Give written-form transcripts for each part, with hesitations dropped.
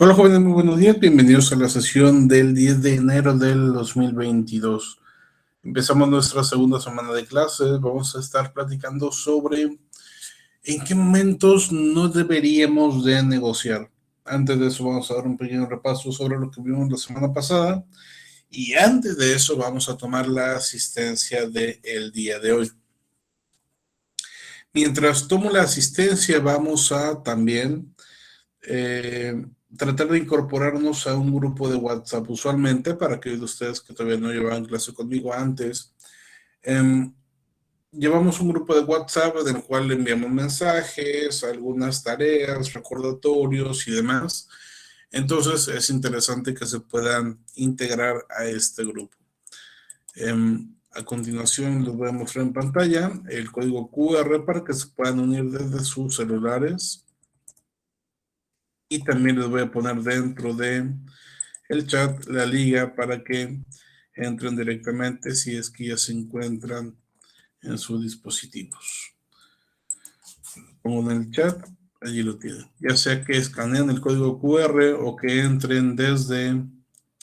Hola jóvenes, muy buenos días, bienvenidos a la sesión del 10 de enero del 2022. Empezamos nuestra segunda semana de clases, vamos a estar platicando sobre en qué momentos no deberíamos de negociar. Antes de eso vamos a dar un pequeño repaso sobre lo que vimos la semana pasada y antes de eso vamos a tomar la asistencia del día de hoy. Mientras tomo la asistencia vamos a también tratar de incorporarnos a un grupo de WhatsApp. Usualmente, para aquellos de ustedes que todavía no llevaban clase conmigo antes, llevamos un grupo de WhatsApp en el cual le enviamos mensajes, algunas tareas, recordatorios y demás. Entonces es interesante que se puedan integrar a este grupo. A continuación les voy a mostrar en pantalla el código QR para que se puedan unir desde sus celulares. Y también les voy a poner dentro de el chat la liga para que entren directamente si es que ya se encuentran en sus dispositivos. Pongo en el chat, allí lo tienen. Ya sea que escaneen el código QR o que entren desde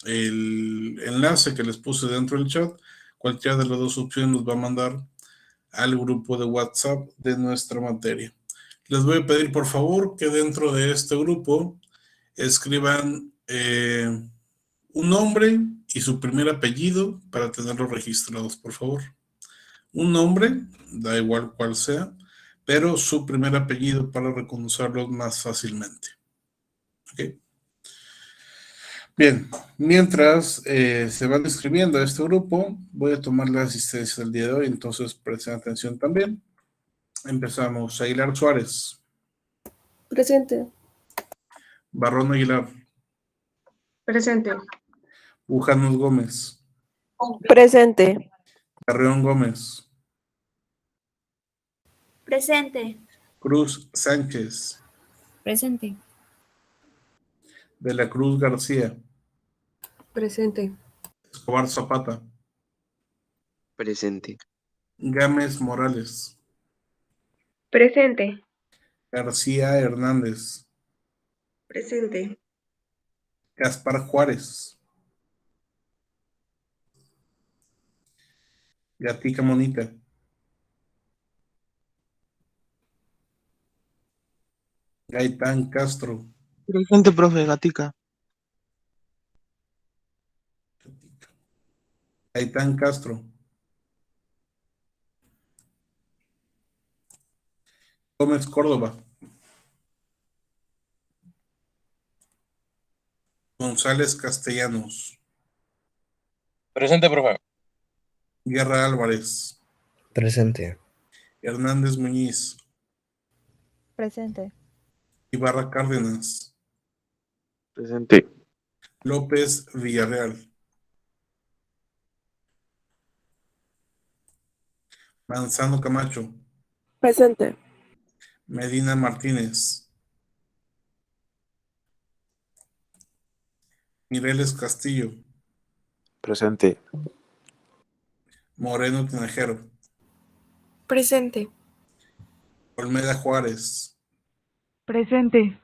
el enlace que les puse dentro del chat, cualquiera de las dos opciones nos va a mandar al grupo de WhatsApp de nuestra materia. Les voy a pedir por favor que dentro de este grupo escriban un nombre y su primer apellido para tenerlos registrados, por favor. Un nombre, da igual cuál sea, pero su primer apellido para reconocerlos más fácilmente. ¿Okay? Bien, mientras se van inscribiendo a este grupo, voy a tomar la asistencia del día de hoy, entonces presten atención también. Empezamos. Aguilar Suárez. Presente. Barrón Aguilar. Presente. Bujanos Gómez. Presente. Carreón Gómez. Presente. Cruz Sánchez. Presente. De la Cruz García. Presente. Escobar Zapata. Presente. Gámez Morales. Presente. García Hernández. Presente. Gaspar Juárez. Gatica Monita. Gaitán Castro. Presente, profe, Gatica. Gaitán Castro. Gómez Córdoba. González Castellanos. Presente, profe. Guerra Álvarez. Presente. Hernández Muñiz. Presente. Ibarra Cárdenas. Presente. López Villarreal. Manzano Camacho. Presente. Medina Martínez. Mireles Castillo. Presente. Moreno Tinajero. Presente. Olmeda Juárez. Presente.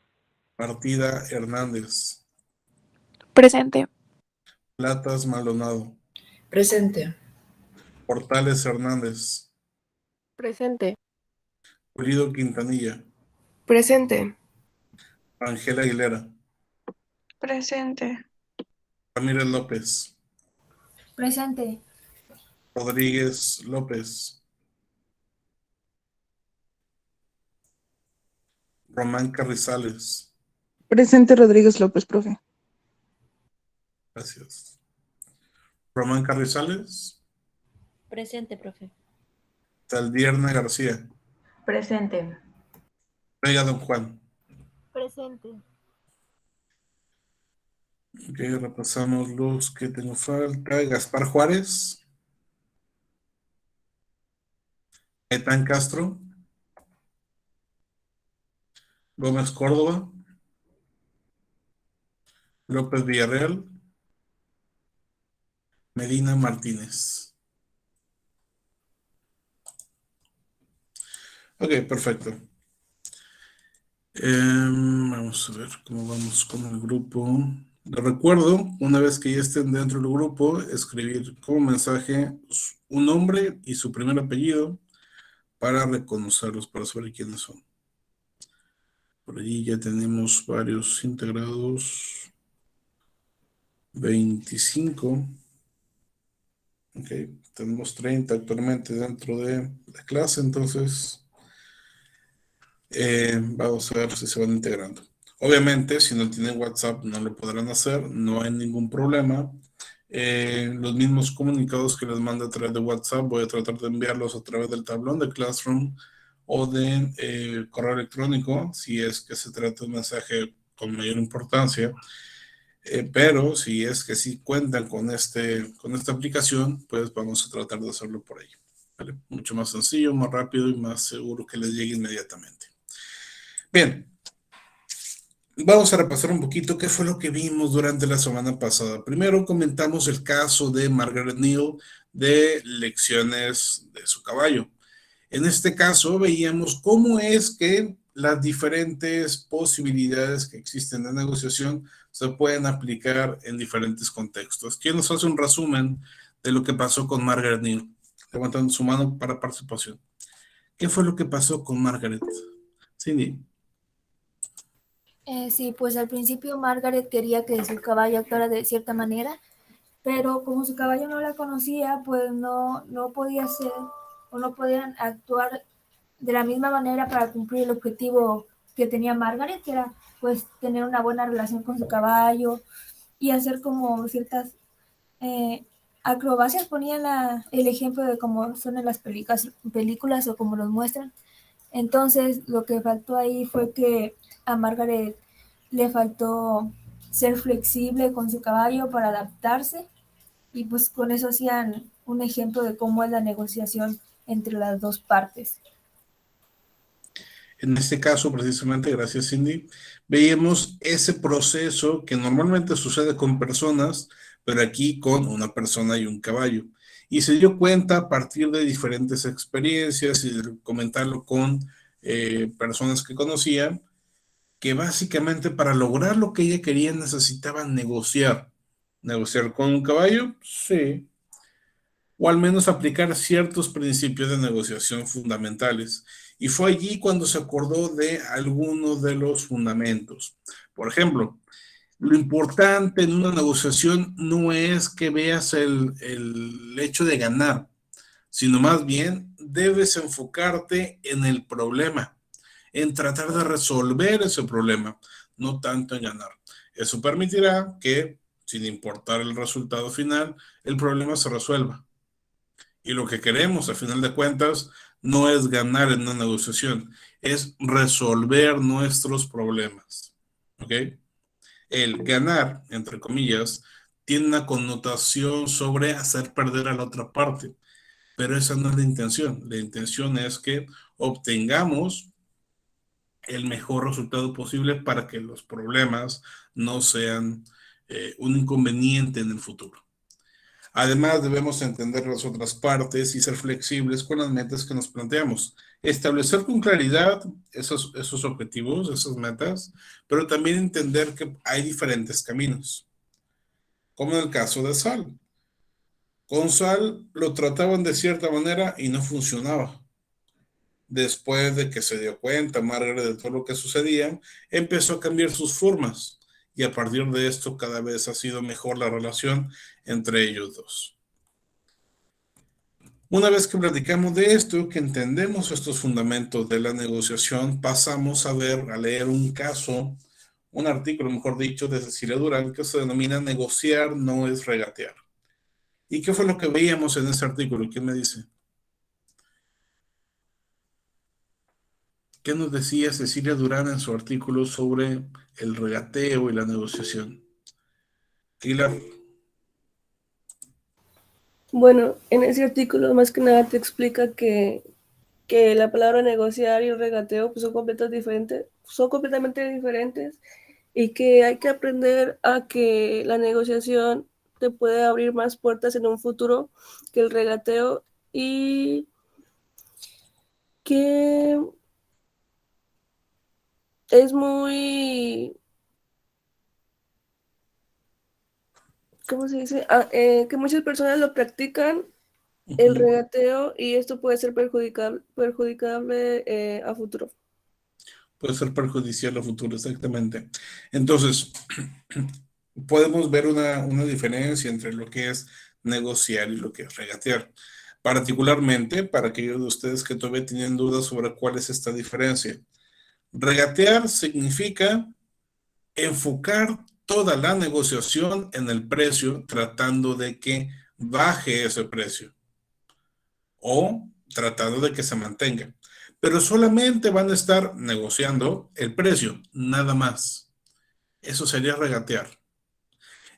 Partida Hernández. Presente. Platas Maldonado. Presente. Portales Hernández. Presente. Pulido Quintanilla. Presente. Ángela Aguilera. Presente. Ramírez López. Presente. Rodríguez López. Román Carrizales. Presente, Rodríguez López, profe. Gracias. Román Carrizales. Presente, profe. Saldierna García. Presente. Rega Don Juan. Presente. Ok, repasamos los que tengo falta. Gaspar Juárez. Gaitán Castro. Gómez Córdoba. López Villarreal. Medina Martínez. Ok, perfecto. Vamos a ver cómo vamos con el grupo. Les recuerdo, una vez que ya estén dentro del grupo, escribir como mensaje un nombre y su primer apellido para reconocerlos, para saber quiénes son. Por allí ya tenemos varios integrados. 25. Ok, tenemos 30 actualmente dentro de la clase, entonces vamos a ver si se van integrando. Obviamente, si no tienen WhatsApp, no lo podrán hacer, no hay ningún problema. Los mismos comunicados que les mando a través de WhatsApp, voy a tratar de enviarlos a través del tablón de Classroom o de correo electrónico, si es que se trata de un mensaje con mayor importancia. Pero si es que sí cuentan con esta aplicación, pues vamos a tratar de hacerlo por ahí. ¿Vale? Mucho más sencillo, más rápido y más seguro que les llegue inmediatamente. Bien, vamos a repasar un poquito qué fue lo que vimos durante la semana pasada. Primero comentamos el caso de Margaret Neal de lecciones de su caballo. En este caso veíamos cómo es que las diferentes posibilidades que existen de negociación se pueden aplicar en diferentes contextos. ¿Quién nos hace un resumen de lo que pasó con Margaret Neal? Levantando su mano para participación. ¿Qué fue lo que pasó con Margaret? Cindy. Sí, pues al principio Margaret quería que su caballo actuara de cierta manera, pero como su caballo no la conocía, pues no podía ser o no podían actuar de la misma manera para cumplir el objetivo que tenía Margaret, que era pues tener una buena relación con su caballo y hacer como ciertas acrobacias. Ponían el ejemplo de cómo son en las películas o como los muestran. Entonces lo que faltó ahí fue que a Margaret le faltó ser flexible con su caballo para adaptarse, y pues con eso hacían un ejemplo de cómo es la negociación entre las dos partes. En este caso, precisamente, gracias Cindy, veíamos ese proceso que normalmente sucede con personas, pero aquí con una persona y un caballo. Y se dio cuenta a partir de diferentes experiencias y de comentarlo con personas que conocía, que básicamente para lograr lo que ella quería necesitaba negociar. ¿Negociar con un caballo? Sí, o al menos aplicar ciertos principios de negociación fundamentales. Y fue allí cuando se acordó de algunos de los fundamentos. Por ejemplo, lo importante en una negociación no es que veas el hecho de ganar, sino más bien debes enfocarte en el problema, en tratar de resolver ese problema, no tanto en ganar. Eso permitirá que, sin importar el resultado final, el problema se resuelva. Y lo que queremos, a final de cuentas, no es ganar en una negociación, es resolver nuestros problemas. ¿Ok? El ganar, entre comillas, tiene una connotación sobre hacer perder a la otra parte, pero esa no es la intención. La intención es que obtengamos el mejor resultado posible para que los problemas no sean un inconveniente en el futuro. Además, debemos entender las otras partes y ser flexibles con las metas que nos planteamos. Establecer con claridad esos objetivos, esas metas, pero también entender que hay diferentes caminos. Como en el caso de Sal. Con Sal lo trataban de cierta manera y no funcionaba. Después de que se dio cuenta Margaret de todo lo que sucedía, empezó a cambiar sus formas. Y a partir de esto cada vez ha sido mejor la relación entre ellos dos. Una vez que platicamos de esto, que entendemos estos fundamentos de la negociación, pasamos a leer un caso, un artículo, mejor dicho, de Cecilia Durán, que se denomina Negociar no es regatear. ¿Y qué fue lo que veíamos en ese artículo? ¿Quién me dice? ¿Qué nos decía Cecilia Durán en su artículo sobre el regateo y la negociación? Pilar. Bueno, en ese artículo más que nada te explica que la palabra negociar y el regateo pues, son completamente diferentes, y que hay que aprender a que la negociación te puede abrir más puertas en un futuro que el regateo, y que es muy, ¿cómo se dice? Que muchas personas lo practican, el Ujú. regateo, y esto puede ser perjudicable a futuro. Puede ser perjudicial a futuro, exactamente. Entonces, podemos ver una diferencia entre lo que es negociar y lo que es regatear. Particularmente para aquellos de ustedes que todavía tienen dudas sobre cuál es esta diferencia. Regatear significa enfocar toda la negociación en el precio, tratando de que baje ese precio o tratando de que se mantenga. Pero solamente van a estar negociando el precio, nada más. Eso sería regatear.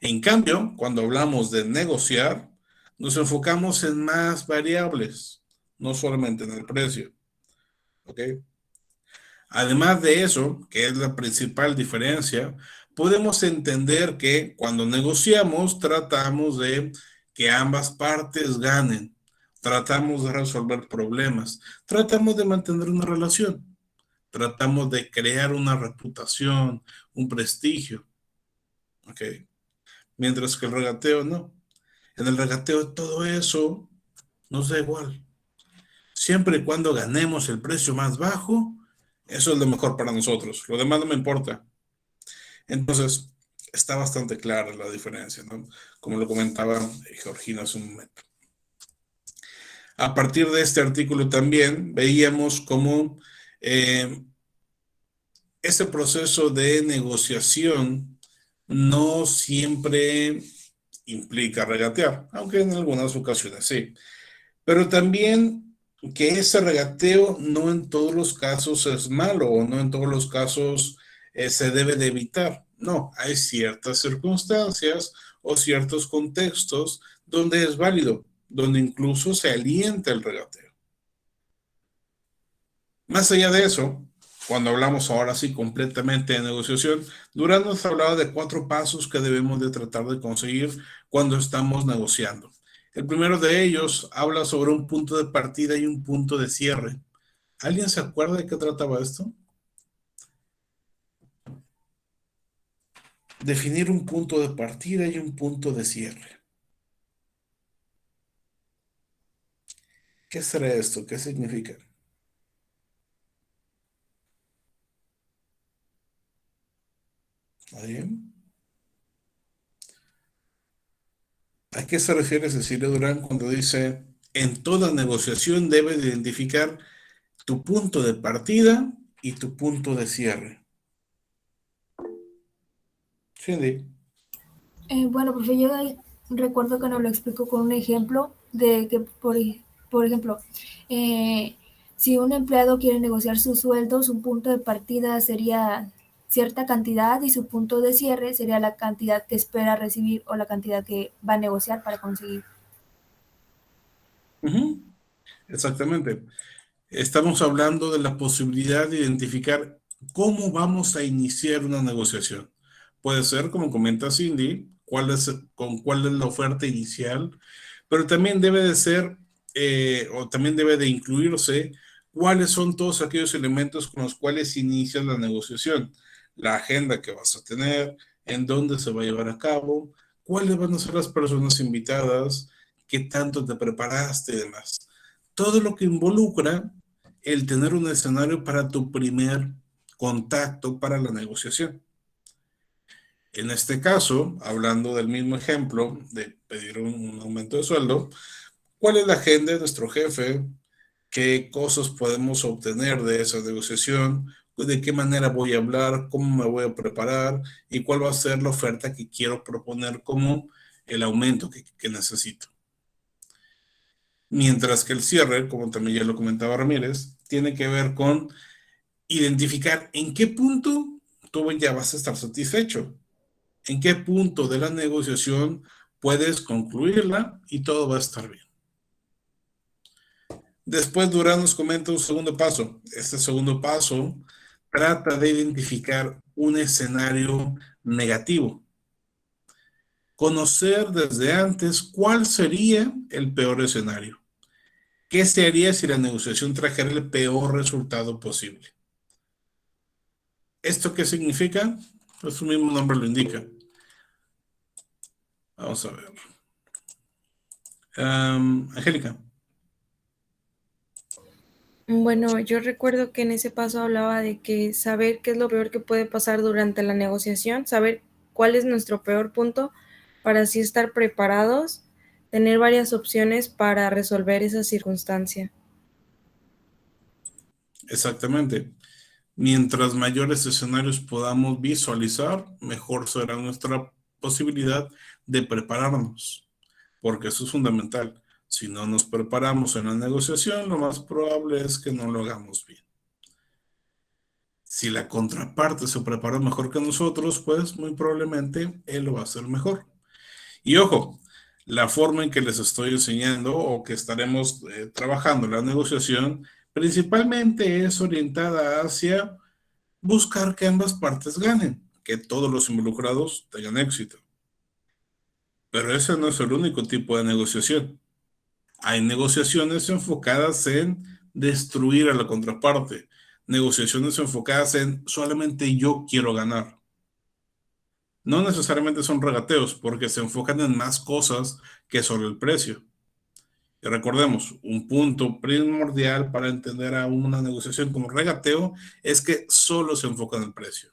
En cambio, cuando hablamos de negociar, nos enfocamos en más variables, no solamente en el precio. ¿Ok? Además de eso, que es la principal diferencia, podemos entender que cuando negociamos tratamos de que ambas partes ganen, tratamos de resolver problemas, tratamos de mantener una relación, tratamos de crear una reputación, un prestigio, ¿ok? Mientras que el regateo no. En el regateo todo eso nos da igual. Siempre y cuando ganemos el precio más bajo, eso es lo mejor para nosotros. Lo demás no me importa. Entonces, está bastante clara la diferencia, ¿no? Como lo comentaba Georgina hace un momento. A partir de este artículo también veíamos cómo ese proceso de negociación no siempre implica regatear, aunque en algunas ocasiones sí. Pero también que ese regateo no en todos los casos es malo o no en todos los casos se debe de evitar. No, hay ciertas circunstancias o ciertos contextos donde es válido, donde incluso se alienta el regateo. Más allá de eso, cuando hablamos ahora sí completamente de negociación, Durán nos hablaba de 4 pasos que debemos de tratar de conseguir cuando estamos negociando. El primero de ellos habla sobre un punto de partida y un punto de cierre. ¿Alguien se acuerda de qué trataba esto? Definir un punto de partida y un punto de cierre. ¿Qué será esto? ¿Qué significa? ¿Alguien? ¿A qué se refiere Cecilia Durán cuando dice, en toda negociación debes identificar tu punto de partida y tu punto de cierre? Cindy. Bueno, profe, yo ahí recuerdo que nos lo explicó con un ejemplo de que, por ejemplo, eh, si un empleado quiere negociar su sueldo, su punto de partida sería cierta cantidad y su punto de cierre sería la cantidad que espera recibir o la cantidad que va a negociar para conseguir. Exactamente. Estamos hablando de la posibilidad de identificar cómo vamos a iniciar una negociación. Puede ser, como comenta Cindy, con cuál es la oferta inicial, pero también debe de ser, o también debe de incluirse cuáles son todos aquellos elementos con los cuales inicia la negociación. La agenda que vas a tener, en dónde se va a llevar a cabo, cuáles van a ser las personas invitadas, qué tanto te preparaste y demás. Todo lo que involucra el tener un escenario para tu primer contacto para la negociación. En este caso, hablando del mismo ejemplo de pedir un aumento de sueldo, ¿cuál es la agenda de nuestro jefe? ¿Qué cosas podemos obtener de esa negociación? ¿De qué manera voy a hablar? ¿Cómo me voy a preparar? ¿Y cuál va a ser la oferta que quiero proponer como el aumento que necesito? Mientras que el cierre, como también ya lo comentaba Ramírez, tiene que ver con identificar en qué punto tú ya vas a estar satisfecho, en qué punto de la negociación puedes concluirla y todo va a estar bien. Después Durán nos comenta un segundo paso. Este segundo paso trata de identificar un escenario negativo. Conocer desde antes cuál sería el peor escenario. ¿Qué se haría si la negociación trajera el peor resultado posible? ¿Esto qué significa? Pues su mismo nombre lo indica. Vamos a ver. Angélica. Bueno, yo recuerdo que en ese paso hablaba de que saber qué es lo peor que puede pasar durante la negociación, saber cuál es nuestro peor punto para así estar preparados, tener varias opciones para resolver esa circunstancia. Exactamente. Mientras mayores escenarios podamos visualizar, mejor será nuestra posibilidad de prepararnos, porque eso es fundamental. Si no nos preparamos en la negociación, lo más probable es que no lo hagamos bien. Si la contraparte se preparó mejor que nosotros, pues muy probablemente él lo va a hacer mejor. Y ojo, la forma en que les estoy enseñando o que estaremos trabajando en la negociación, principalmente es orientada hacia buscar que ambas partes ganen, que todos los involucrados tengan éxito. Pero ese no es el único tipo de negociación. Hay negociaciones enfocadas en destruir a la contraparte, negociaciones enfocadas en solamente yo quiero ganar. No necesariamente son regateos, porque se enfocan en más cosas que solo el precio. Y recordemos, un punto primordial para entender a una negociación como regateo es que solo se enfoca en el precio.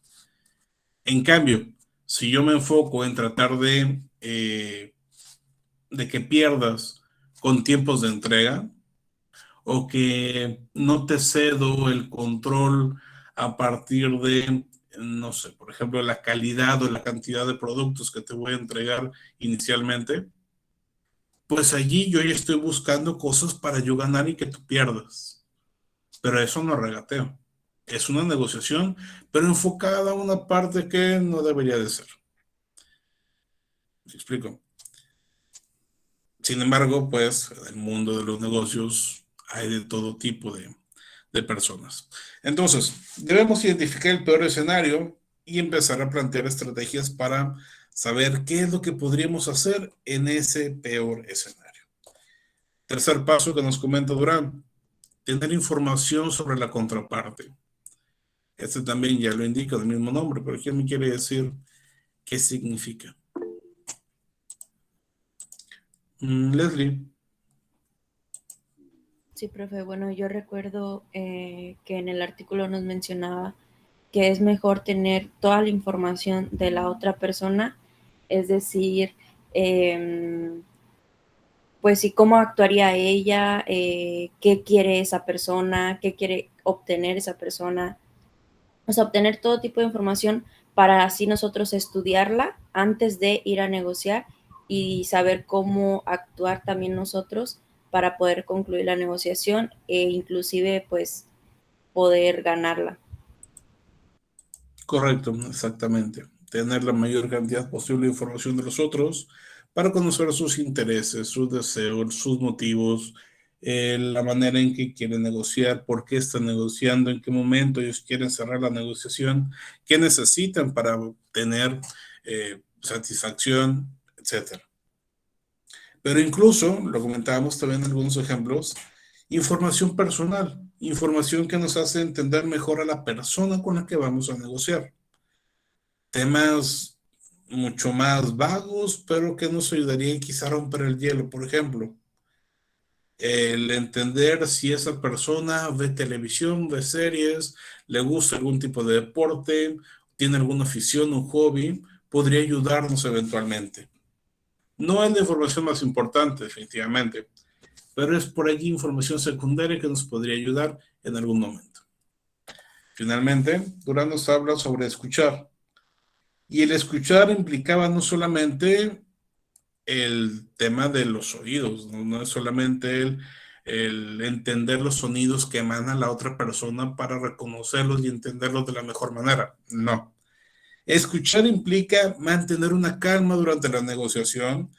En cambio, si yo me enfoco en tratar de que pierdas con tiempos de entrega o que no te cedo el control a partir de, no sé, por ejemplo, la calidad o la cantidad de productos que te voy a entregar inicialmente, pues allí yo ya estoy buscando cosas para yo ganar y que tú pierdas. Pero eso no es regateo. Es una negociación, pero enfocada a una parte que no debería de ser. ¿Me explico? Sin embargo, pues en el mundo de los negocios hay de todo tipo de personas. Entonces, debemos identificar el peor escenario y empezar a plantear estrategias para saber qué es lo que podríamos hacer en ese peor escenario. Tercer paso que nos comenta Durán, tener información sobre la contraparte. Este también ya lo indica el mismo nombre, pero ¿quién me quiere decir qué significa? Leslie. Sí, profe. Bueno, yo recuerdo que en el artículo nos mencionaba que es mejor tener toda la información de la otra persona, es decir, pues sí, cómo actuaría ella, qué quiere esa persona, qué quiere obtener esa persona, o sea, obtener todo tipo de información para así nosotros estudiarla antes de ir a negociar y saber cómo actuar también nosotros para poder concluir la negociación e inclusive pues poder ganarla. Correcto, exactamente. Tener la mayor cantidad posible de información de los otros para conocer sus intereses, sus deseos, sus motivos, la manera en que quieren negociar, por qué están negociando, en qué momento ellos quieren cerrar la negociación, qué necesitan para obtener satisfacción, etcétera. Pero incluso, lo comentábamos también en algunos ejemplos, información personal, información que nos hace entender mejor a la persona con la que vamos a negociar. Temas mucho más vagos, pero que nos ayudarían quizá a romper el hielo. Por ejemplo, el entender si esa persona ve televisión, ve series, le gusta algún tipo de deporte, tiene alguna afición, un hobby, podría ayudarnos eventualmente. No es la información más importante, definitivamente, pero es por allí información secundaria que nos podría ayudar en algún momento. Finalmente, Durán nos habla sobre escuchar. Y el escuchar implicaba no solamente el tema de los oídos, no es solamente el entender los sonidos que emana la otra persona para reconocerlos y entenderlos de la mejor manera. No. Escuchar implica mantener una calma durante la negociación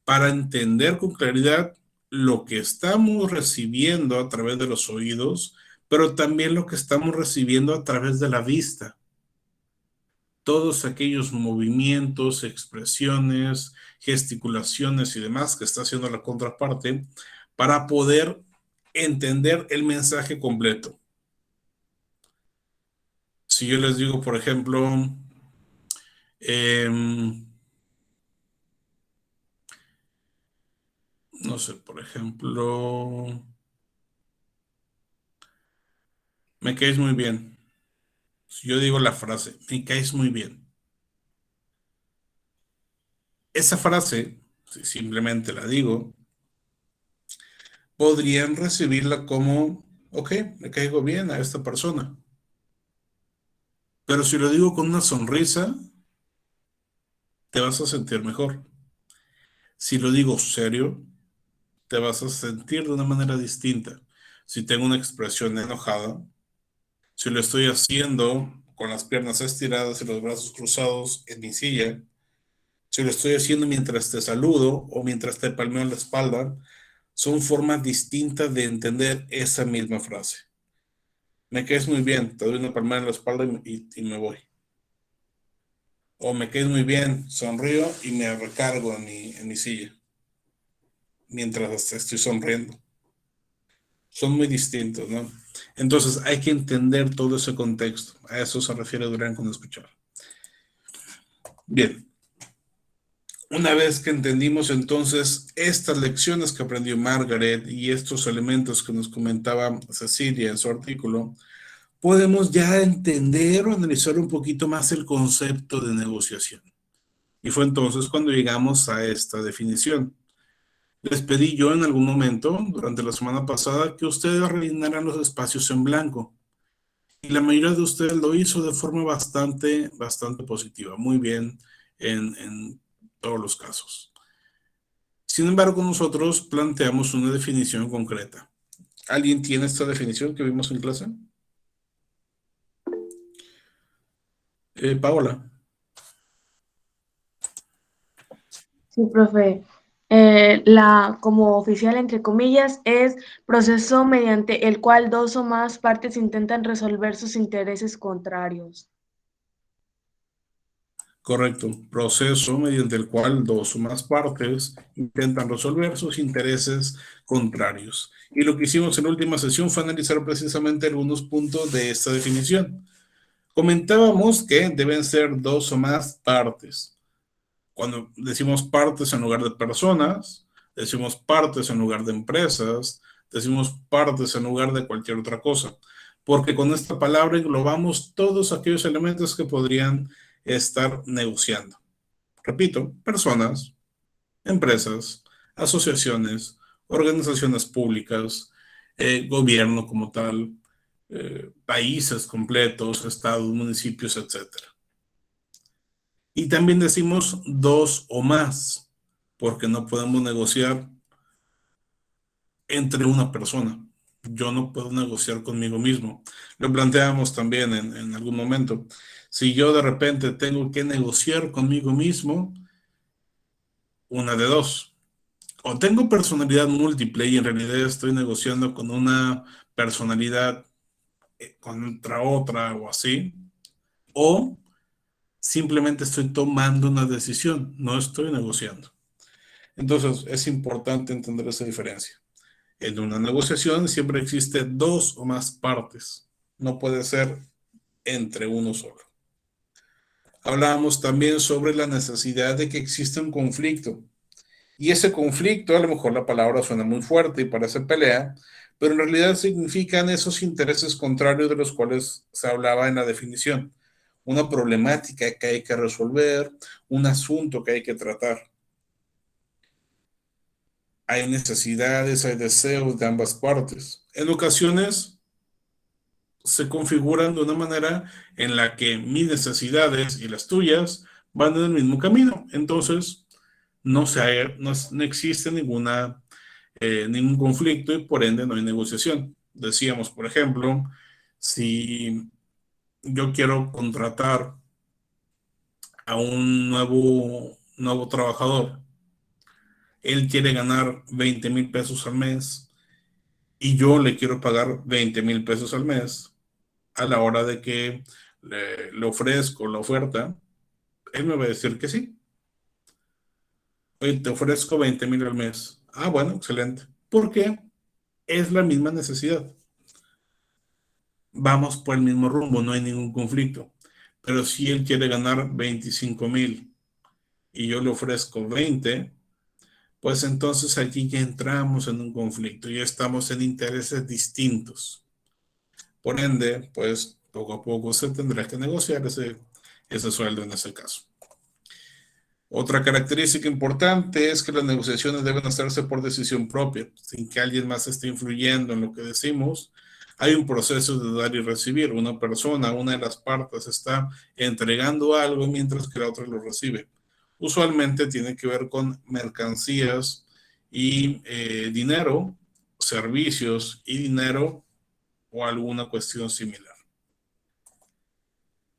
para entender con claridad lo que estamos recibiendo a través de los oídos, pero también lo que estamos recibiendo a través de la vista. Todos aquellos movimientos, expresiones, gesticulaciones y demás que está haciendo la contraparte para poder entender el mensaje completo. Si yo les digo, por ejemplo, no sé, por ejemplo, me caes muy bien. Si yo digo la frase, me caes muy bien. Esa frase, si simplemente la digo, podrían recibirla como, ok, me caigo bien a esta persona. Pero si lo digo con una sonrisa, te vas a sentir mejor. Si lo digo serio, te vas a sentir de una manera distinta. Si tengo una expresión enojada, si lo estoy haciendo con las piernas estiradas y los brazos cruzados en mi silla, si lo estoy haciendo mientras te saludo o mientras te palmeo en la espalda, son formas distintas de entender esa misma frase. Me caes muy bien, te doy una palmada en la espalda y me voy. O me caes muy bien, sonrío y me recargo en mi silla mientras estoy sonriendo. Son muy distintos, ¿no? Entonces hay que entender todo ese contexto. A eso se refiere Durán con escuchar. Bien. Una vez que entendimos entonces estas lecciones que aprendió Margaret y estos elementos que nos comentaba Cecilia en su artículo, podemos ya entender o analizar un poquito más el concepto de negociación. Y fue entonces cuando llegamos a esta definición. Les pedí yo en algún momento, durante la semana pasada, que ustedes rellenaran los espacios en blanco. Y la mayoría de ustedes lo hizo de forma bastante positiva, muy bien en todos los casos. Sin embargo, nosotros planteamos una definición concreta. ¿Alguien tiene esta definición que vimos en clase? Paola. Sí, profe. Como oficial, entre comillas, es proceso mediante el cual dos o más partes intentan resolver sus intereses contrarios. Correcto. Proceso mediante el cual dos o más partes intentan resolver sus intereses contrarios. Y lo que hicimos en la última sesión fue analizar precisamente algunos puntos de esta definición. Comentábamos que deben ser dos o más partes. Cuando decimos partes en lugar de personas, decimos partes en lugar de empresas, decimos partes en lugar de cualquier otra cosa, porque con esta palabra englobamos todos aquellos elementos que podrían estar negociando. Repito, personas, empresas, asociaciones, organizaciones públicas, gobierno como tal, países completos, estados, municipios, etcétera. Y también decimos dos o más, porque no podemos negociar entre una persona. Yo no puedo negociar conmigo mismo. Lo planteamos también en algún momento. Si yo de repente tengo que negociar conmigo mismo, una de dos. O tengo personalidad múltiple y en realidad estoy negociando con una personalidad contra otra o así. O simplemente estoy tomando una decisión, no estoy negociando. Entonces, es importante entender esa diferencia. En una negociación siempre existe dos o más partes. No puede ser entre uno solo. Hablábamos también sobre la necesidad de que exista un conflicto. Y ese conflicto, a lo mejor la palabra suena muy fuerte y parece pelea, pero en realidad significan esos intereses contrarios de los cuales se hablaba en la definición. Una problemática que hay que resolver, un asunto que hay que tratar. Hay necesidades, hay deseos de ambas partes. En ocasiones se configuran de una manera en la que mis necesidades y las tuyas van en el mismo camino. Entonces, no existe ningún conflicto y por ende no hay negociación. Decíamos, por ejemplo, si yo quiero contratar a un nuevo trabajador, él quiere ganar 20,000 pesos al mes y yo le quiero pagar 20,000 pesos al mes. A la hora de que le ofrezco la oferta, él me va a decir que sí. Oye, te ofrezco 20,000 al mes. Ah, bueno, excelente. ¿Por qué? Es la misma necesidad. vamos por el mismo rumbo, no hay ningún conflicto. Pero si él quiere ganar 25,000 y yo le ofrezco 20, pues entonces aquí ya entramos en un conflicto, ya estamos en intereses distintos. Por ende, pues poco a poco se tendrá que negociar ese sueldo en ese caso. Otra característica importante es que las negociaciones deben hacerse por decisión propia, sin que alguien más esté influyendo en lo que decimos. Hay un proceso de dar y recibir. Una persona, una de las partes, está entregando algo mientras que la otra lo recibe. Usualmente tiene que ver con mercancías y dinero, servicios y dinero o alguna cuestión similar.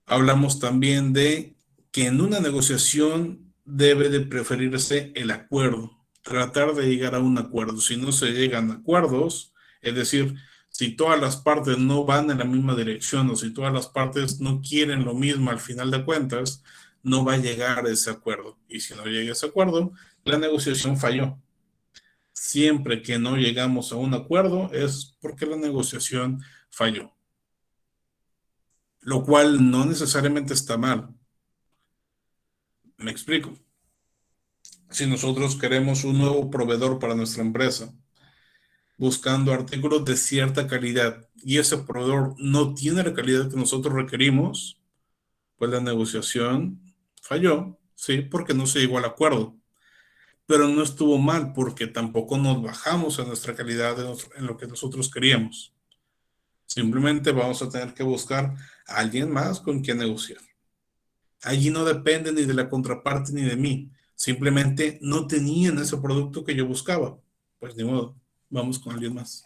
Hablamos también de que en una negociación debe de preferirse el acuerdo, tratar de llegar a un acuerdo. Si no se llegan a acuerdos, es decir, si todas las partes no van en la misma dirección o si todas las partes no quieren lo mismo al final de cuentas, no va a llegar a ese acuerdo. Y si no llega a ese acuerdo, la negociación falló. Siempre que no llegamos a un acuerdo es porque la negociación falló. Lo cual no necesariamente está mal. Me explico. Si nosotros queremos un nuevo proveedor para nuestra empresa, buscando artículos de cierta calidad, y ese proveedor no tiene la calidad que nosotros requerimos, pues la negociación falló, ¿sí? Porque no se llegó al acuerdo. Pero no estuvo mal porque tampoco nos bajamos a nuestra calidad en lo que nosotros queríamos. Simplemente vamos a tener que buscar a alguien más con quien negociar. Allí no depende ni de la contraparte ni de mí. Simplemente no tenían ese producto que yo buscaba. Pues ni modo, vamos con alguien más.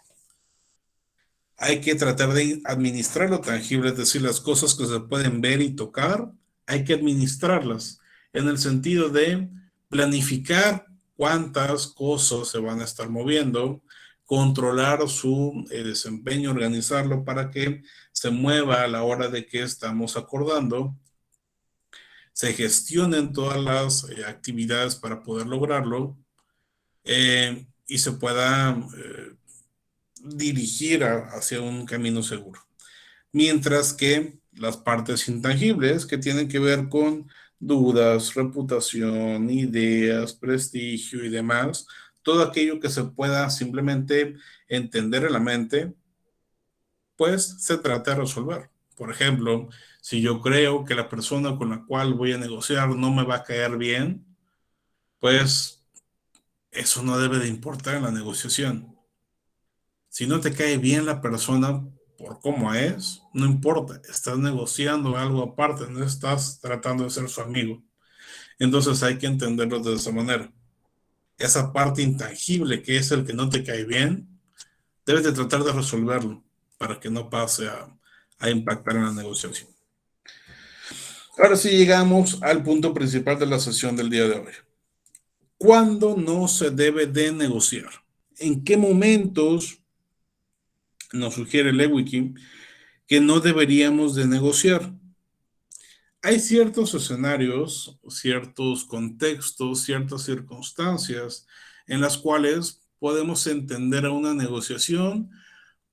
Hay que tratar de administrar lo tangible, es decir, las cosas que se pueden ver y tocar, hay que administrarlas en el sentido de planificar cuántas cosas se van a estar moviendo, controlar su desempeño, organizarlo para que se mueva a la hora de que estamos acordando, se gestionen todas las actividades para poder lograrlo y se pueda dirigir hacia un camino seguro. Mientras que las partes intangibles que tienen que ver con dudas, reputación, ideas, prestigio y demás, todo aquello que se pueda simplemente entender en la mente, pues se trata de resolver. Por ejemplo, si yo creo que la persona con la cual voy a negociar no me va a caer bien, pues eso no debe de importar en la negociación. Si no te cae bien la persona por cómo es, no importa, estás negociando algo aparte, no estás tratando de ser su amigo. Entonces hay que entenderlo de esa manera. Esa parte intangible que es el que no te cae bien, debes de tratar de resolverlo para que no pase a impactar en la negociación. Ahora sí llegamos al punto principal de la sesión del día de hoy. ¿Cuándo no se debe de negociar? ¿En qué momentos nos sugiere Lewicki que no deberíamos de negociar? Hay ciertos escenarios, ciertos contextos, ciertas circunstancias en las cuales podemos entender a una negociación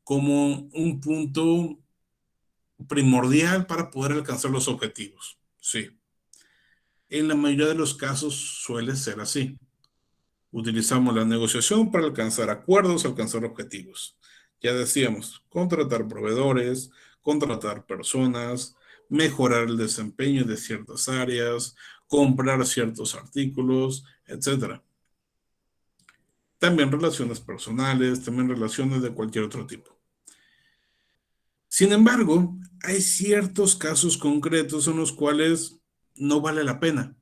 como un punto primordial para poder alcanzar los objetivos. Sí. En la mayoría de los casos suele ser así. Utilizamos la negociación para alcanzar acuerdos, alcanzar objetivos. Ya decíamos, contratar proveedores, contratar personas, mejorar el desempeño de ciertas áreas, comprar ciertos artículos, etc. También relaciones personales, también relaciones de cualquier otro tipo. Sin embargo, hay ciertos casos concretos en los cuales no vale la pena.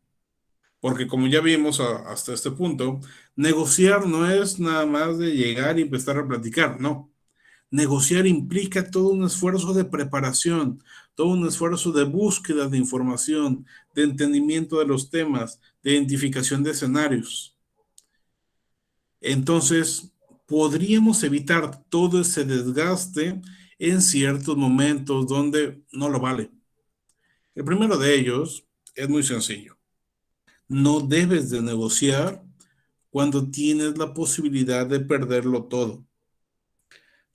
Porque como ya vimos hasta este punto, negociar no es nada más de llegar y empezar a platicar, no. Negociar implica todo un esfuerzo de preparación, todo un esfuerzo de búsqueda de información, de entendimiento de los temas, de identificación de escenarios. Entonces, podríamos evitar todo ese desgaste en ciertos momentos donde no lo vale. El primero de ellos es muy sencillo. No debes de negociar cuando tienes la posibilidad de perderlo todo.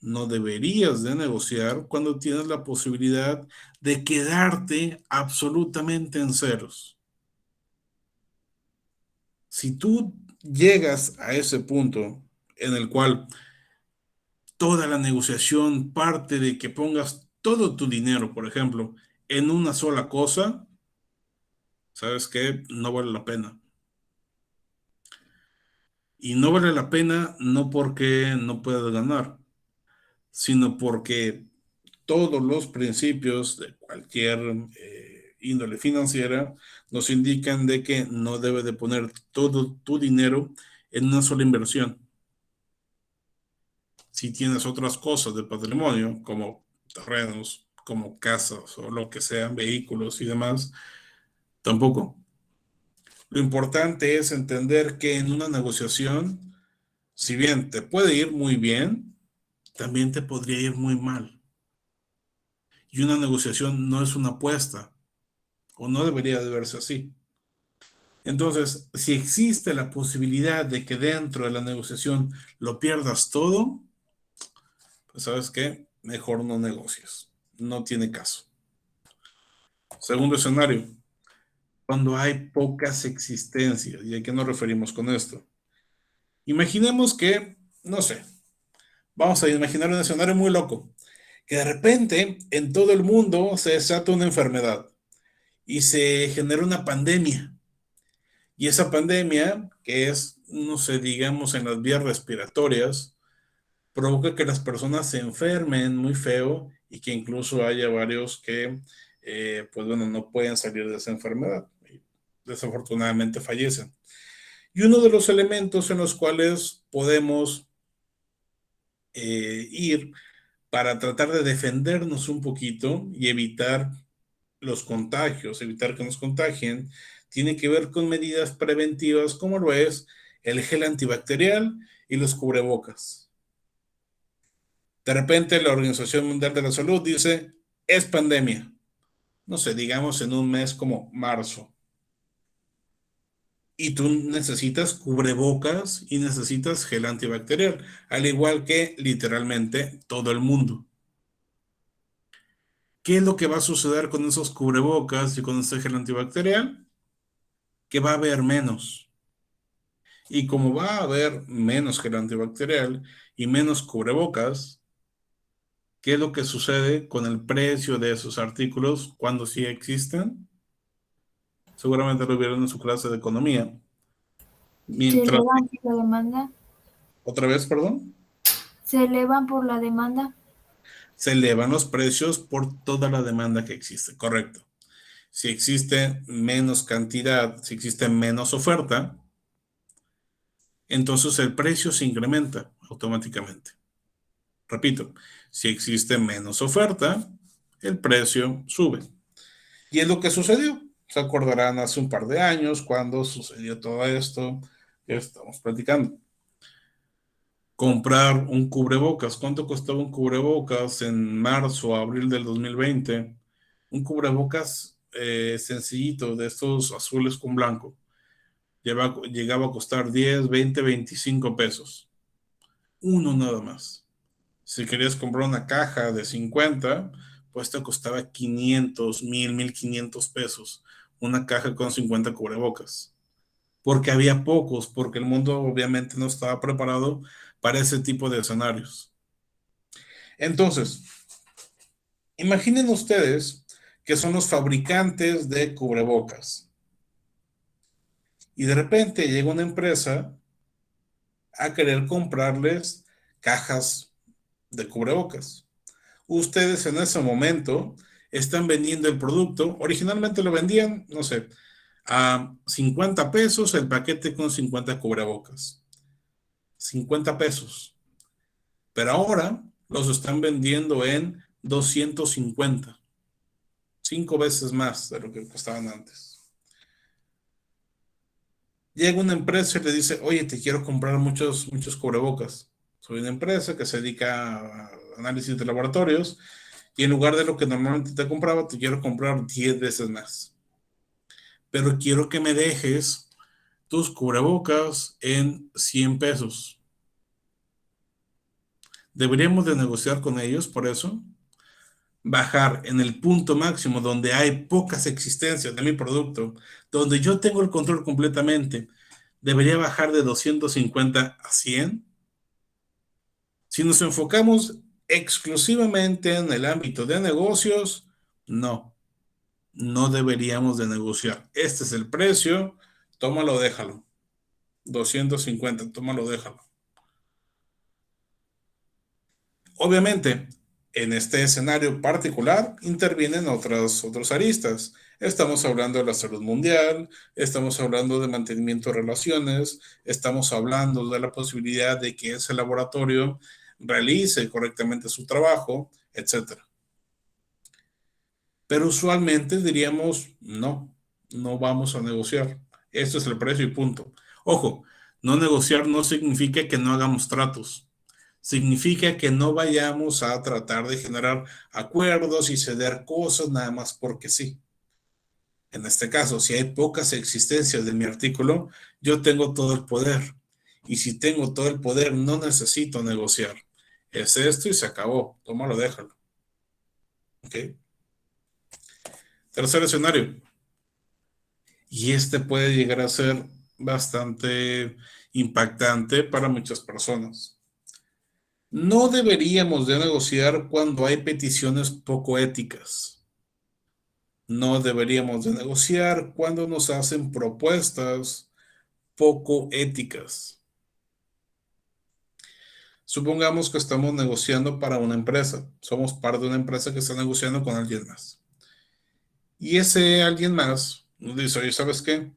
no deberías de negociar cuando tienes la posibilidad de quedarte absolutamente en ceros. Si tú llegas a ese punto en el cual toda la negociación parte de que pongas todo tu dinero, por ejemplo, en una sola cosa, ¿sabes qué? No vale la pena. Y no vale la pena no porque no puedas ganar, sino porque todos los principios de cualquier índole financiera nos indican de que no debes de poner todo tu dinero en una sola inversión. Si tienes otras cosas de patrimonio, como terrenos, como casas o lo que sean, vehículos y demás, tampoco. Lo importante es entender que en una negociación, si bien te puede ir muy bien, también te podría ir muy mal. Y una negociación no es una apuesta, o no debería de verse así. Entonces, si existe la posibilidad de que dentro de la negociación lo pierdas todo, pues ¿sabes qué? Mejor no negocies. No tiene caso. Segundo escenario, cuando hay pocas existencias. ¿Y a qué nos referimos con esto? Imaginemos que, no sé, vamos a imaginar un escenario muy loco, que de repente en todo el mundo se desata una enfermedad y se genera una pandemia. Y esa pandemia, que es, no sé, digamos en las vías respiratorias, provoca que las personas se enfermen muy feo y que incluso haya varios que, pues bueno, no pueden salir de esa enfermedad y desafortunadamente fallecen. Y uno de los elementos en los cuales podemos ir para tratar de defendernos un poquito y evitar los contagios, evitar que nos contagien, tiene que ver con medidas preventivas como lo es el gel antibacterial y los cubrebocas. De repente la Organización Mundial de la Salud dice, es pandemia. No sé, digamos en un mes como marzo. Y tú necesitas cubrebocas y necesitas gel antibacterial, al igual que literalmente todo el mundo. ¿Qué es lo que va a suceder con esos cubrebocas y con ese gel antibacterial? Que va a haber menos. Y como va a haber menos gel antibacterial y menos cubrebocas, ¿qué es lo que sucede con el precio de esos artículos cuando sí existen? Seguramente lo vieron en su clase de economía. Se Mientras, elevan por la demanda. otra vez, perdón, Se elevan por la demanda. se elevan los precios por toda la demanda que existe, correcto. Si existe menos cantidad, si existe menos oferta, entonces el precio se incrementa automáticamente. Repito, si existe menos oferta, el precio sube. Y es lo que sucedió. Se acordarán hace un par de años cuando sucedió todo esto que estamos platicando. Comprar un cubrebocas. ¿Cuánto costaba un cubrebocas en marzo, abril del 2020? Un cubrebocas sencillito, de estos azules con blanco. Llegaba a costar 10, 20, 25 pesos. Uno nada más. Si querías comprar una caja de 50, pues te costaba 500, 1000, 1500 pesos. Una caja con 50 cubrebocas. Porque había pocos, porque el mundo obviamente no estaba preparado para ese tipo de escenarios. Entonces, imaginen ustedes que son los fabricantes de cubrebocas. Y de repente llega una empresa a querer comprarles cajas de cubrebocas. Ustedes en ese momento están vendiendo el producto. Originalmente lo vendían, no sé, a 50 pesos el paquete con 50 cubrebocas. 50 pesos. Pero ahora los están vendiendo en 250. 5 veces más de lo que costaban antes. Llega una empresa y le dice, oye, te quiero comprar muchos cubrebocas. Soy una empresa que se dedica a análisis de laboratorios y en lugar de lo que normalmente te compraba, te quiero comprar 10 veces más. Pero quiero que me dejes tus cubrebocas en 100 pesos. ¿Deberíamos de negociar con ellos por eso? Bajar en el punto máximo donde hay pocas existencias de mi producto, donde yo tengo el control completamente, ¿debería bajar de 250 a 100? Si nos enfocamos exclusivamente en el ámbito de negocios, no, no deberíamos de negociar. Este es el precio, tómalo, déjalo. 250, tómalo, déjalo. Obviamente, en este escenario particular intervienen otras aristas. Estamos hablando de la salud mundial, estamos hablando de mantenimiento de relaciones, estamos hablando de la posibilidad de que ese laboratorio realice correctamente su trabajo, etcétera. Pero usualmente diríamos, no, no vamos a negociar. Esto es el precio y punto. Ojo, no negociar no significa que no hagamos tratos. Significa que no vayamos a tratar de generar acuerdos y ceder cosas nada más porque sí. En este caso, si hay pocas existencias de mi artículo, yo tengo todo el poder. Y si tengo todo el poder, no necesito negociar. Es esto y se acabó. Tómalo, déjalo. ¿Ok? Tercer escenario. Y este puede llegar a ser bastante impactante para muchas personas. No deberíamos de negociar cuando hay peticiones poco éticas. No deberíamos de negociar cuando nos hacen propuestas poco éticas. Supongamos que estamos negociando para una empresa. Somos parte de una empresa que está negociando con alguien más. Y ese alguien más nos dice, oye, ¿sabes qué?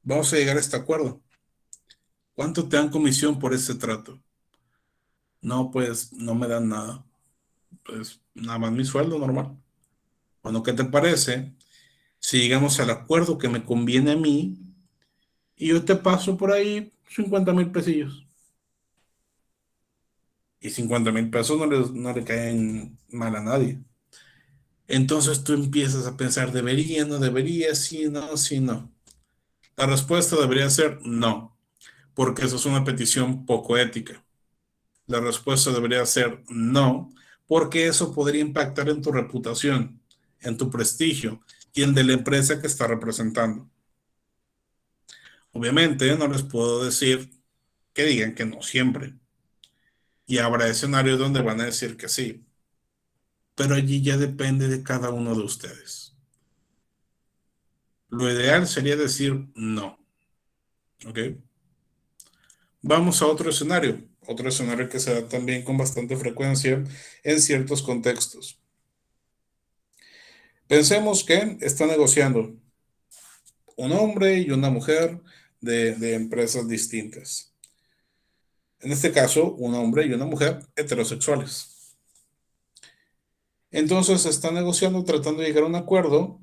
Vamos a llegar a este acuerdo. ¿Cuánto te dan comisión por ese trato? No, pues no me dan nada. Pues nada más mi sueldo normal. Bueno, ¿qué te parece si llegamos al acuerdo que me conviene a mí y yo te paso por ahí 50,000 pesillos? Y 50,000 pesos no le caen mal a nadie. Entonces tú empiezas a pensar, ¿debería, no debería, sí, no, sí, no? La respuesta debería ser no, porque eso es una petición poco ética. La respuesta debería ser no, porque eso podría impactar en tu reputación, en tu prestigio y en de la empresa que está representando. Obviamente no les puedo decir que digan que no siempre. Y habrá escenarios donde van a decir que sí. Pero allí ya depende de cada uno de ustedes. Lo ideal sería decir no. ¿Ok? Vamos a otro escenario que se da también con bastante frecuencia en ciertos contextos. Pensemos que está negociando un hombre y una mujer de empresas distintas. En este caso, un hombre y una mujer heterosexuales. Entonces están negociando, tratando de llegar a un acuerdo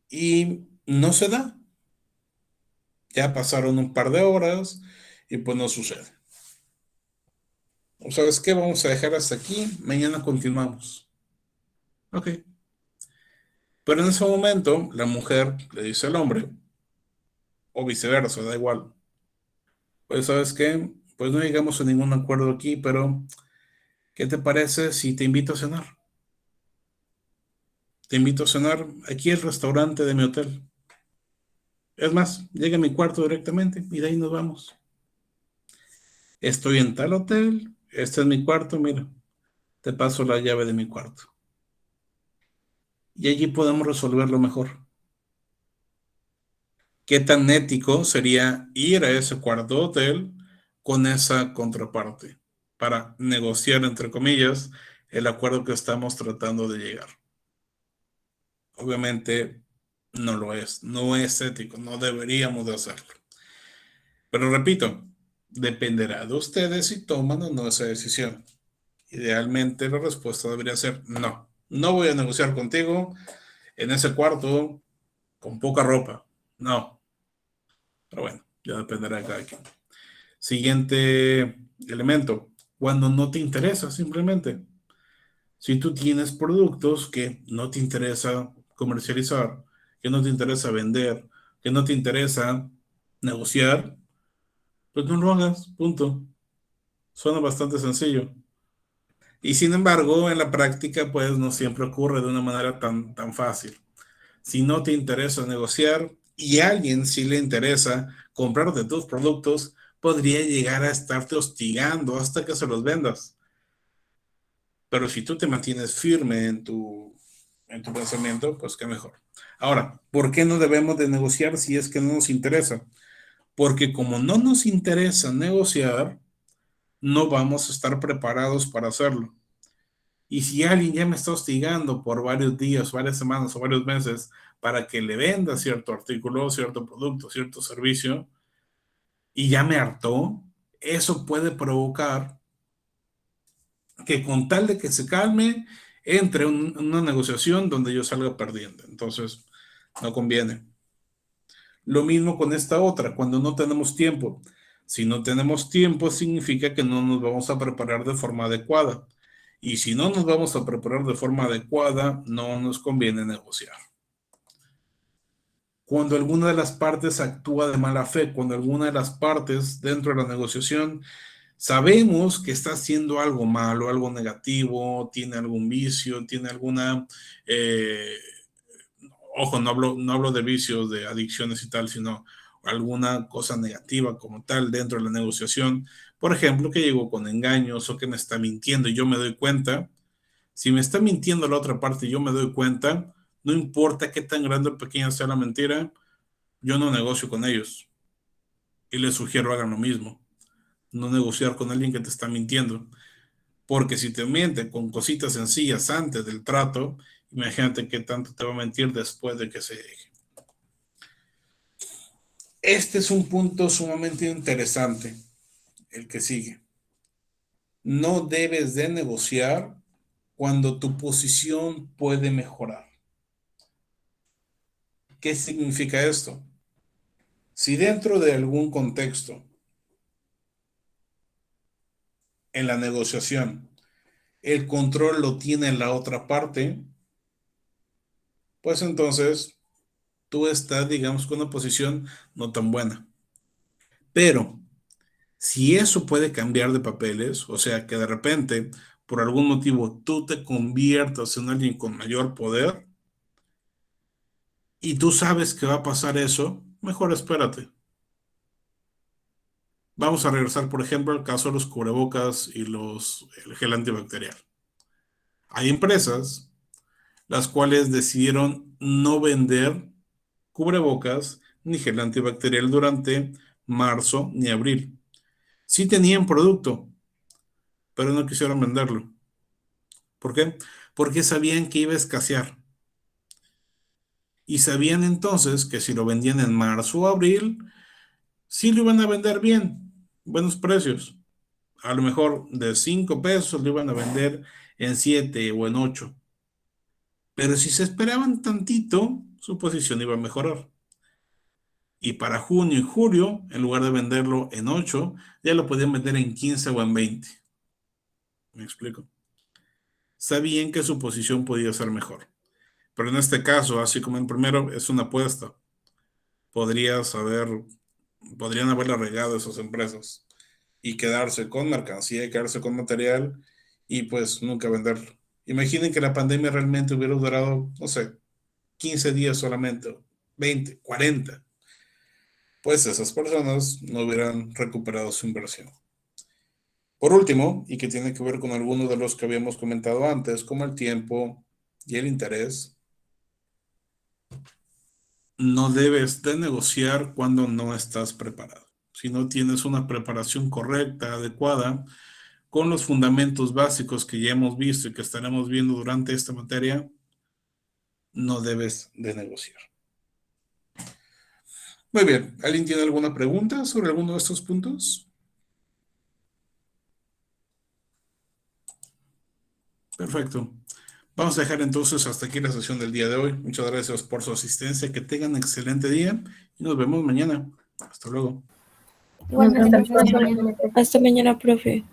y no se da. Ya pasaron un par de horas y pues no sucede. ¿O sabes qué? Vamos a dejar hasta aquí. Mañana continuamos. Ok. Pero en ese momento, la mujer le dice al hombre, o viceversa, da igual. Pues, ¿sabes qué? Pues no llegamos a ningún acuerdo aquí, pero ¿qué te parece si te invito a cenar? Te invito a cenar aquí al restaurante de mi hotel. Es más, llega a mi cuarto directamente y de ahí nos vamos. Estoy en tal hotel, este es mi cuarto, mira, te paso la llave de mi cuarto. Y allí podemos resolverlo mejor. ¿Qué tan ético sería ir a ese cuarto hotel con esa contraparte para negociar, entre comillas, el acuerdo que estamos tratando de llegar? Obviamente no lo es, no es ético, no deberíamos de hacerlo. Pero repito, dependerá de ustedes si toman o no esa decisión. Idealmente la respuesta debería ser no. No voy a negociar contigo en ese cuarto con poca ropa. No. Pero bueno, ya dependerá de cada quien. Siguiente elemento. Cuando no te interesa, simplemente. Si tú tienes productos que no te interesa comercializar, que no te interesa vender, que no te interesa negociar, pues no lo hagas, punto. Suena bastante sencillo. Y sin embargo, en la práctica, pues no siempre ocurre de una manera tan fácil. Si no te interesa negociar y a alguien sí le interesa comprar de tus productos, podría llegar a estarte hostigando hasta que se los vendas. Pero si tú te mantienes firme en tu pensamiento, pues qué mejor. Ahora, ¿por qué no debemos de negociar si es que no nos interesa? Porque como no nos interesa negociar, no vamos a estar preparados para hacerlo. Y si alguien ya me está hostigando por varios días, varias semanas o varios meses para que le venda cierto artículo, cierto producto, cierto servicio, y ya me hartó, eso puede provocar que con tal de que se calme, entre una negociación donde yo salga perdiendo. Entonces, no conviene. Lo mismo con esta otra, cuando no tenemos tiempo. Si no tenemos tiempo, significa que no nos vamos a preparar de forma adecuada. Y si no nos vamos a preparar de forma adecuada, no nos conviene negociar. Cuando alguna de las partes actúa de mala fe, cuando alguna de las partes dentro de la negociación sabemos que está haciendo algo malo, algo negativo, tiene algún vicio, tiene alguna... ojo, no hablo de vicios, de adicciones y tal, sino alguna cosa negativa como tal dentro de la negociación. Por ejemplo, que llegó con engaños o que me está mintiendo y yo me doy cuenta. Si me está mintiendo la otra parte y yo me doy cuenta, no importa qué tan grande o pequeña sea la mentira, yo no negocio con ellos. Y les sugiero hagan lo mismo. No negociar con alguien que te está mintiendo. Porque si te miente con cositas sencillas antes del trato, imagínate qué tanto te va a mentir después de que se deje. Este es un punto sumamente interesante, el que sigue. No debes de negociar cuando tu posición puede mejorar. ¿Qué significa esto? Si dentro de algún contexto, en la negociación, el control lo tiene la otra parte, pues entonces tú estás, digamos, con una posición no tan buena. Pero si eso puede cambiar de papeles, o sea, que de repente, por algún motivo, tú te conviertas en alguien con mayor poder y tú sabes que va a pasar eso, mejor espérate. Vamos a regresar, por ejemplo, al caso de los cubrebocas y el gel antibacterial. Hay empresas las cuales decidieron no vender cubrebocas ni gel antibacterial durante marzo ni abril. Sí tenían producto, pero no quisieron venderlo. ¿Por qué? Porque sabían que iba a escasear. Y sabían entonces que si lo vendían en marzo o abril, sí lo iban a vender bien, buenos precios. A lo mejor de 5 pesos lo iban a vender en 7 o en 8. Pero si se esperaban tantito, su posición iba a mejorar. Y para junio y julio, en lugar de venderlo en 8, ya lo podían vender en 15 o en 20. ¿Me explico? Sabían que su posición podía ser mejor. Pero en este caso, así como en primero, es una apuesta. Podrían haberla regado esas empresas y quedarse con mercancía, quedarse con material y pues nunca venderlo. Imaginen que la pandemia realmente hubiera durado, no sé, 15 días solamente, 20, 40. Pues esas personas no hubieran recuperado su inversión. Por último, y que tiene que ver con algunos de los que habíamos comentado antes, como el tiempo y el interés, no debes de negociar cuando no estás preparado. Si no tienes una preparación correcta, adecuada, con los fundamentos básicos que ya hemos visto y que estaremos viendo durante esta materia, no debes de negociar. Muy bien, ¿alguien tiene alguna pregunta sobre alguno de estos puntos? Perfecto. Vamos a dejar entonces hasta aquí la sesión del día de hoy. Muchas gracias por su asistencia. Que tengan un excelente día y nos vemos mañana. Hasta luego. Igualmente, Hasta profesor. Hasta mañana, profe.